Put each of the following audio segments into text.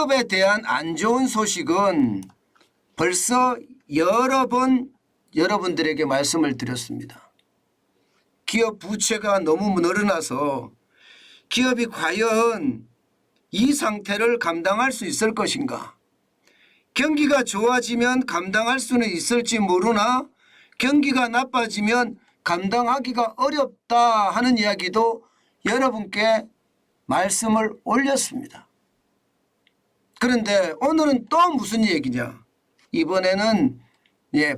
기업에 대한 안 좋은 소식은 벌써 여러 번 여러분들에게 말씀을 드렸습니다. 기업 부채가 너무 늘어나서 기업이 과연 이 상태를 감당할 수 있을 것인가? 경기가 좋아지면 감당할 수는 있을지 모르나 경기가 나빠지면 감당하기가 어렵다 하는 이야기도 여러분께 말씀을 올렸습니다. 그런데 오늘은 또 무슨 얘기냐? 이번에는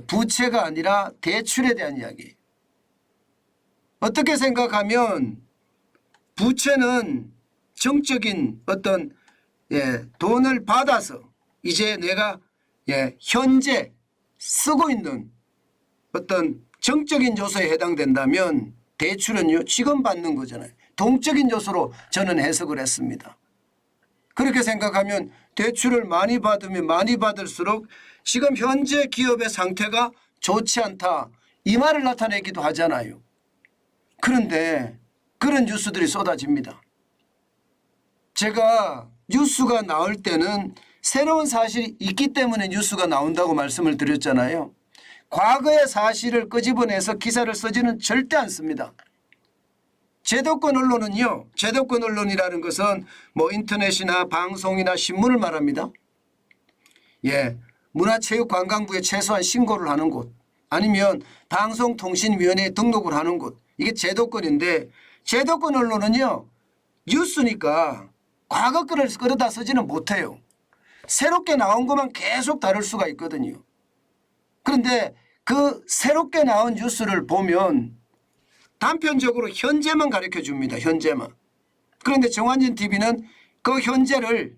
부채가 아니라 대출에 대한 이야기예요. 어떻게 생각하면 부채는 정적인 어떤 돈을 받아서 이제 내가 현재 쓰고 있는 어떤 정적인 요소에 해당된다면 대출은요 지금 받는 거잖아요. 동적인 요소로 저는 해석을 했습니다. 그렇게 생각하면 대출을 많이 받으면 많이 받을수록 지금 현재 기업의 상태가 좋지 않다 이 말을 나타내기도 하잖아요. 그런데 그런 뉴스들이 쏟아집니다. 제가 뉴스가 나올 때는 새로운 사실이 있기 때문에 뉴스가 나온다고 말씀을 드렸잖아요. 과거의 사실을 끄집어내서 기사를 쓰지는 절대 않습니다. 제도권 언론은요. 제도권 언론이라는 것은 뭐 인터넷이나 방송이나 신문을 말합니다. 문화체육관광부에 최소한 신고를 하는 곳 아니면 방송통신위원회에 등록을 하는 곳 이게 제도권인데 제도권 언론은요. 뉴스니까 과거 거를 끌어다 쓰지는 못해요. 새롭게 나온 것만 계속 다룰 수가 있거든요. 그런데 그 새롭게 나온 뉴스를 보면 단편적으로 현재만 가르쳐 줍니다. 현재만. 그런데 정환진 TV는 그 현재를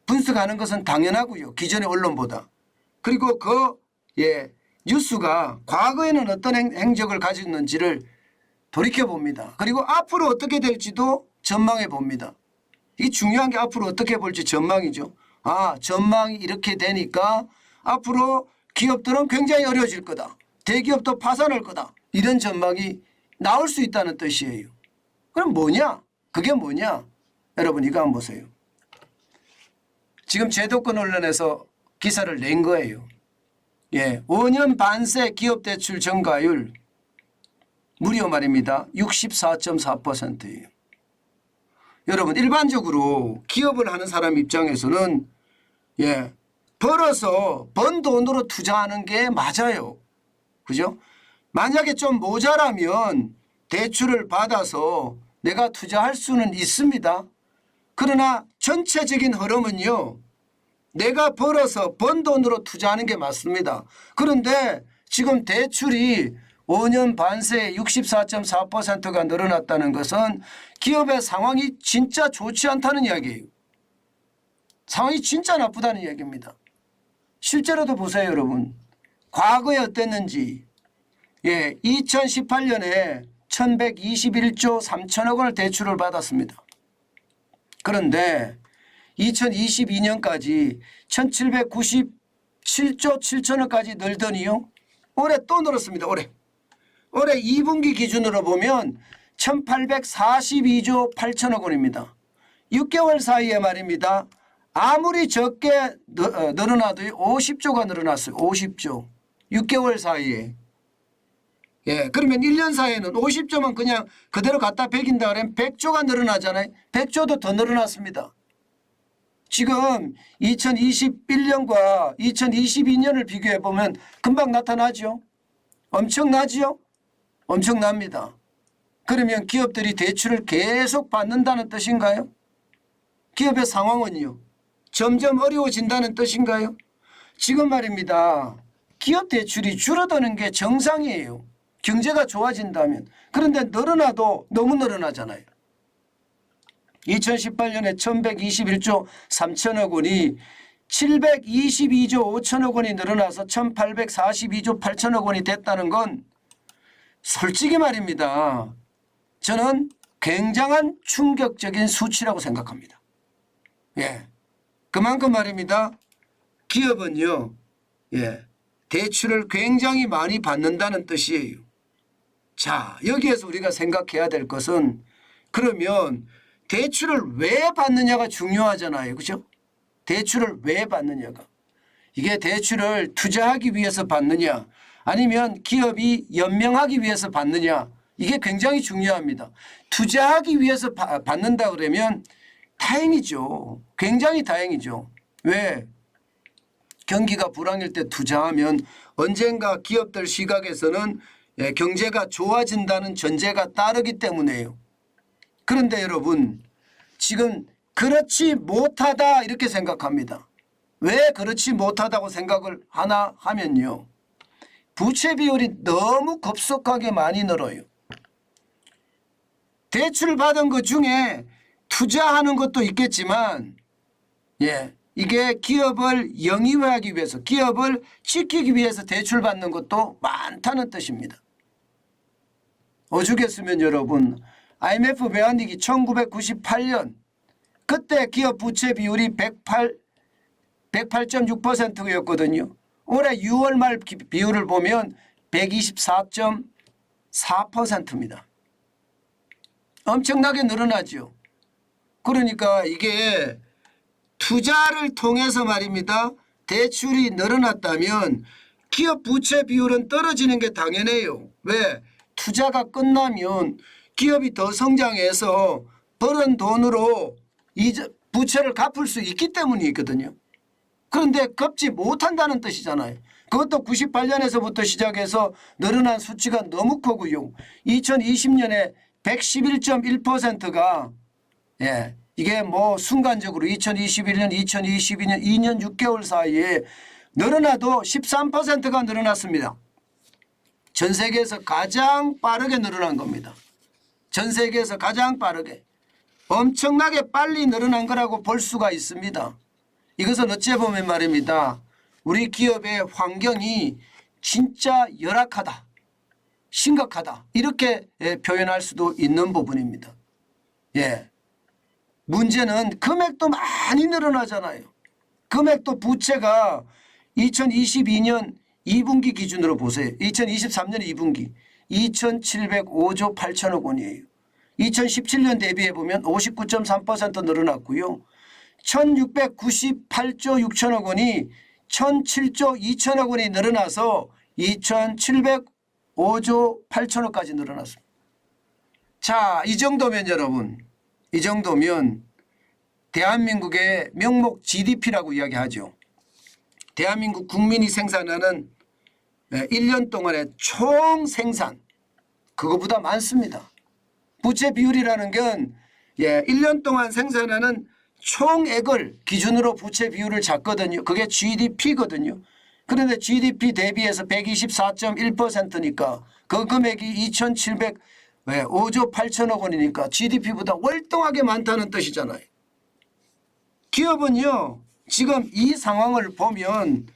분석하는 것은 당연하고요. 기존의 언론보다. 그리고 그 뉴스가 과거에는 어떤 행적을 가졌는지를 돌이켜봅니다. 그리고 앞으로 어떻게 될지도 전망해 봅니다. 이게 중요한 게 앞으로 어떻게 볼지 전망이죠. 전망이 이렇게 되니까 앞으로 기업들은 굉장히 어려워질 거다. 대기업도 파산할 거다. 이런 전망이 나올 수 있다는 뜻이에요. 그럼 뭐냐? 그게 뭐냐? 여러분 이거 한번 보세요. 지금 제도권 언론에서 기사를 낸 거예요. 5년 반세 기업대출 증가율 무려 말입니다. 64.4%예요. 여러분 일반적으로 기업을 하는 사람 입장에서는 벌어서 번 돈으로 투자하는 게 맞아요. 그죠? 만약에 좀 모자라면 대출을 받아서 내가 투자할 수는 있습니다. 그러나 전체적인 흐름은요. 내가 벌어서 번 돈으로 투자하는 게 맞습니다. 그런데 지금 대출이 5년 반세에 64.4%가 늘어났다는 것은 기업의 상황이 진짜 좋지 않다는 이야기예요. 상황이 진짜 나쁘다는 이야기입니다. 실제로도 보세요 여러분. 과거에 어땠는지 2018년에 1121조 3천억 원을 대출을 받았습니다. 그런데 2022년까지 1797조 7천억까지 늘더니요. 올해 또 늘었습니다. 올해 2분기 기준으로 보면 1842조 8천억 원입니다. 6개월 사이에 말입니다. 아무리 적게 늘어나도 50조가 늘어났어요. 50조. 6개월 사이에. 그러면 1년 사이에는 50조만 그냥 그대로 갖다 베긴다 그러면 100조가 늘어나잖아요. 100조도 더 늘어났습니다. 지금 2021년과 2022년을 비교해 보면 금방 나타나죠. 엄청나지요? 엄청납니다. 그러면 기업들이 대출을 계속 받는다는 뜻인가요? 기업의 상황은요. 점점 어려워진다는 뜻인가요? 지금 말입니다. 기업 대출이 줄어드는 게 정상이에요. 경제가 좋아진다면. 그런데 늘어나도 너무 늘어나잖아요. 2018년에 1121조 3천억 원이 722조 5천억 원이 늘어나서 1842조 8천억 원이 됐다는 건 솔직히 말입니다. 저는 굉장한 충격적인 수치라고 생각합니다. 그만큼 말입니다. 기업은요. 대출을 굉장히 많이 받는다는 뜻이에요. 자, 여기에서 우리가 생각해야 될 것은 그러면 대출을 왜 받느냐가 중요하잖아요. 그렇죠? 대출을 왜 받느냐가. 이게 대출을 투자하기 위해서 받느냐 아니면 기업이 연명하기 위해서 받느냐 이게 굉장히 중요합니다. 투자하기 위해서 받는다 그러면 다행이죠. 굉장히 다행이죠. 왜? 경기가 불황일 때 투자하면 언젠가 기업들 시각에서는 경제가 좋아진다는 전제가 따르기 때문에요. 그런데 여러분 지금 그렇지 못하다 이렇게 생각합니다. 왜 그렇지 못하다고 생각을 하나 하면요. 부채 비율이 너무 급속하게 많이 늘어요. 대출 받은 것 중에 투자하는 것도 있겠지만 이게 기업을 영위하기 위해서 기업을 지키기 위해서 대출 받는 것도 많다는 뜻입니다. 오죽했으면 여러분 IMF 외환위기 1998년 그때 기업 부채 비율이 108.6%였거든요. 올해 6월 말 비율을 보면 124.4%입니다. 엄청나게 늘어나죠. 그러니까 이게 투자를 통해서 말입니다. 대출이 늘어났다면 기업 부채 비율은 떨어지는 게 당연해요. 왜? 투자가 끝나면 기업이 더 성장해서 벌은 돈으로 부채를 갚을 수 있기 때문이거든요. 그런데 갚지 못한다는 뜻이잖아요. 그것도 98년에서부터 시작해서 늘어난 수치가 너무 크고요. 2020년에 111.1%가 이게 뭐 순간적으로 2021년, 2022년 2년 6개월 사이에 늘어나도 13%가 늘어났습니다. 전 세계에서 가장 빠르게 늘어난 겁니다. 전 세계에서 가장 빠르게 엄청나게 빨리 늘어난 거라고 볼 수가 있습니다. 이것은 어찌 보면 말입니다. 우리 기업의 환경이 진짜 열악하다, 심각하다 이렇게 표현할 수도 있는 부분입니다. 문제는 금액도 많이 늘어나잖아요. 금액도 부채가 2022년 2분기 기준으로 보세요. 2023년 2분기 2,705조 8천억 원이에요. 2017년 대비해 보면 59.3% 늘어났고요. 1,698조 6천억 원이 1,007조 2천억 원이 늘어나서 2,705조 8천억까지 늘어났습니다. 자, 이 정도면 여러분, 이 정도면 대한민국의 명목 GDP라고 이야기하죠. 대한민국 국민이 생산하는 1년 동안의 총 생산 그거보다 많습니다. 부채 비율이라는 건 1년 동안 생산하는 총액을 기준으로 부채 비율을 잡거든요. 그게 GDP거든요. 그런데 GDP 대비해서 124.1%니까 그 금액이 2,705조 8천억 원이니까 GDP보다 월등하게 많다는 뜻이잖아요. 기업은요 지금 이 상황을 보면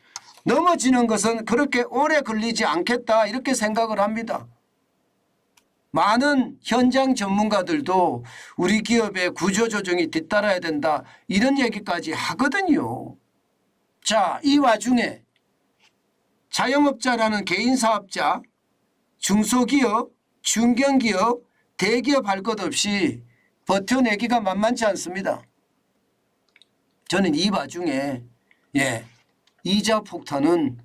넘어지는 것은 그렇게 오래 걸리지 않겠다 이렇게 생각을 합니다. 많은 현장 전문가들도 우리 기업의 구조조정이 뒤따라야 된다 이런 얘기까지 하거든요. 자, 이 와중에 자영업자라는 개인사업자, 중소기업, 중견기업, 대기업 할 것 없이 버텨내기가 만만치 않습니다. 저는 이 와중에 이자 폭탄은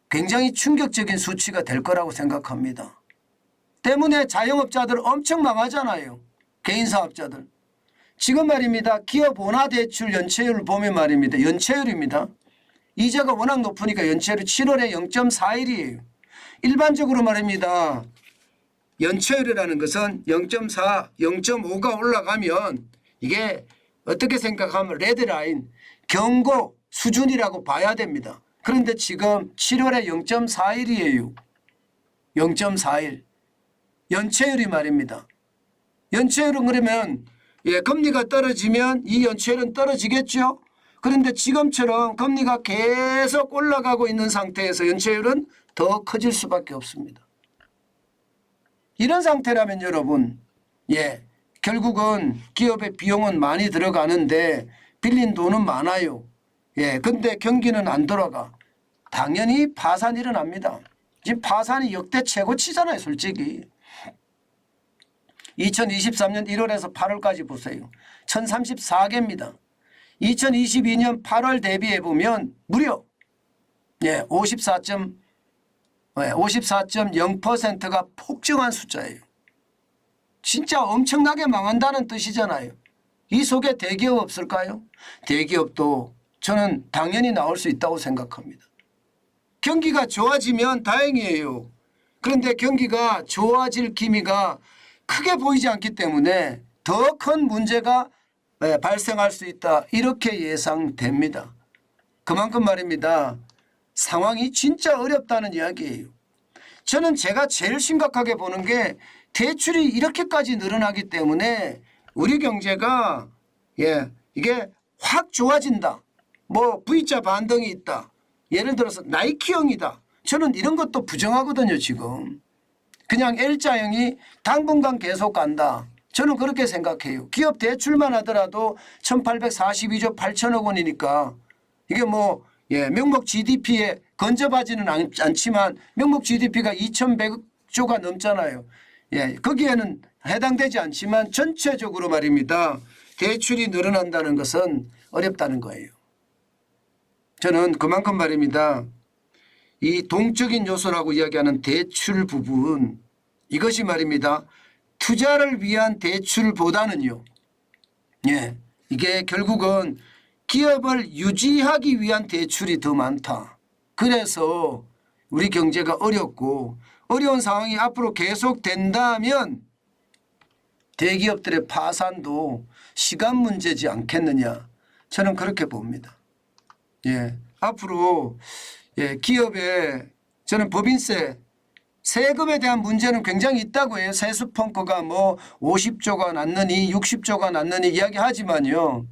굉장히 충격적인 수치가 될 거라고 생각합니다. 때문에 자영업자들 엄청 망하잖아요. 개인사업자들. 지금 말입니다. 기업 원화대출 연체율을 보면 말입니다. 연체율입니다. 이자가 워낙 높으니까 연체율이 7월에 0.41이에요. 일반적으로 말입니다. 연체율이라는 것은 0.4, 0.5가 올라가면 이게 어떻게 생각하면 레드라인, 경고 수준이라고 봐야 됩니다. 그런데 지금 7월에 0.41이에요. 0.41. 연체율이 말입니다. 연체율은 그러면 금리가 떨어지면 이 연체율은 떨어지겠죠. 그런데 지금처럼 금리가 계속 올라가고 있는 상태에서 연체율은 더 커질 수밖에 없습니다. 이런 상태라면 여러분 결국은 기업의 비용은 많이 들어가는데 빌린 돈은 많아요. 근데 경기는 안 돌아가. 당연히 파산이 일어납니다. 지금 파산이 역대 최고치잖아요. 솔직히. 2023년 1월에서 8월까지 보세요. 1034개입니다. 2022년 8월 대비해 보면 무려 54.0%가 폭증한 숫자예요. 진짜 엄청나게 망한다는 뜻이잖아요. 이 속에 대기업 없을까요? 대기업도 저는 당연히 나올 수 있다고 생각합니다. 경기가 좋아지면 다행이에요. 그런데 경기가 좋아질 기미가 크게 보이지 않기 때문에 더 큰 문제가 발생할 수 있다. 이렇게 예상됩니다. 그만큼 말입니다. 상황이 진짜 어렵다는 이야기예요. 저는 제가 제일 심각하게 보는 게 대출이 이렇게까지 늘어나기 때문에 우리 경제가 이게 확 좋아진다. 뭐 V자 반등이 있다. 예를 들어서 나이키형이다. 저는 이런 것도 부정하거든요. 지금. 그냥 L자형이 당분간 계속 간다. 저는 그렇게 생각해요. 기업 대출만 하더라도 1842조 8천억 원이니까 이게 뭐 명목 GDP에 근접하지는 않지만 명목 GDP가 2100조가 넘잖아요. 거기에는 해당되지 않지만 전체적으로 말입니다. 대출이 늘어난다는 것은 어렵다는 거예요. 저는 그만큼 말입니다. 이 동적인 요소라고 이야기하는 대출 부분 이것이 말입니다. 투자를 위한 대출보다는요. 이게 결국은 기업을 유지하기 위한 대출이 더 많다. 그래서 우리 경제가 어렵고 어려운 상황이 앞으로 계속된다면 대기업들의 파산도 시간 문제지 않겠느냐. 저는 그렇게 봅니다. 앞으로 기업에 저는 법인세 세금에 대한 문제는 굉장히 있다고 해요. 세수펑크가 뭐 50조가 났느니 60조가 났느니 이야기하지만요.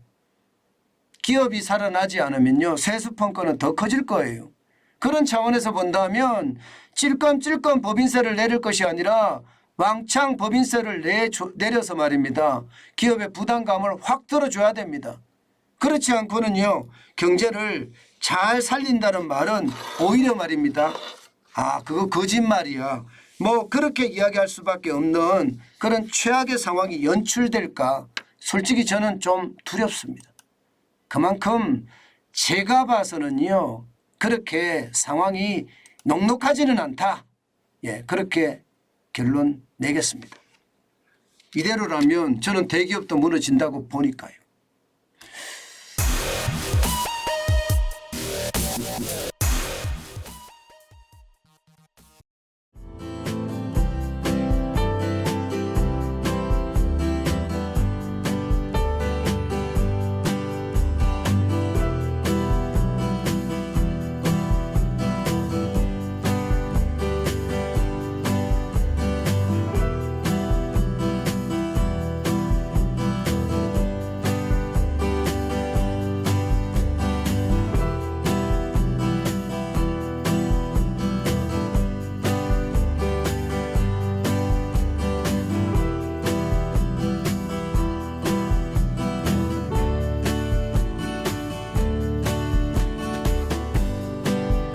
기업이 살아나지 않으면요. 세수펑크는 더 커질 거예요. 그런 차원에서 본다면 찔끔찔끔 법인세를 내릴 것이 아니라 왕창 법인세를 내려서 말입니다. 기업의 부담감을 확 들어줘야 됩니다. 그렇지 않고는요. 경제를 잘 살린다는 말은 오히려 말입니다. 그거 거짓말이야. 뭐 그렇게 이야기할 수밖에 없는 그런 최악의 상황이 연출될까 솔직히 저는 좀 두렵습니다. 그만큼 제가 봐서는요. 그렇게 상황이 녹록하지는 않다. 그렇게 결론 내겠습니다. 이대로라면 저는 대기업도 무너진다고 보니까요.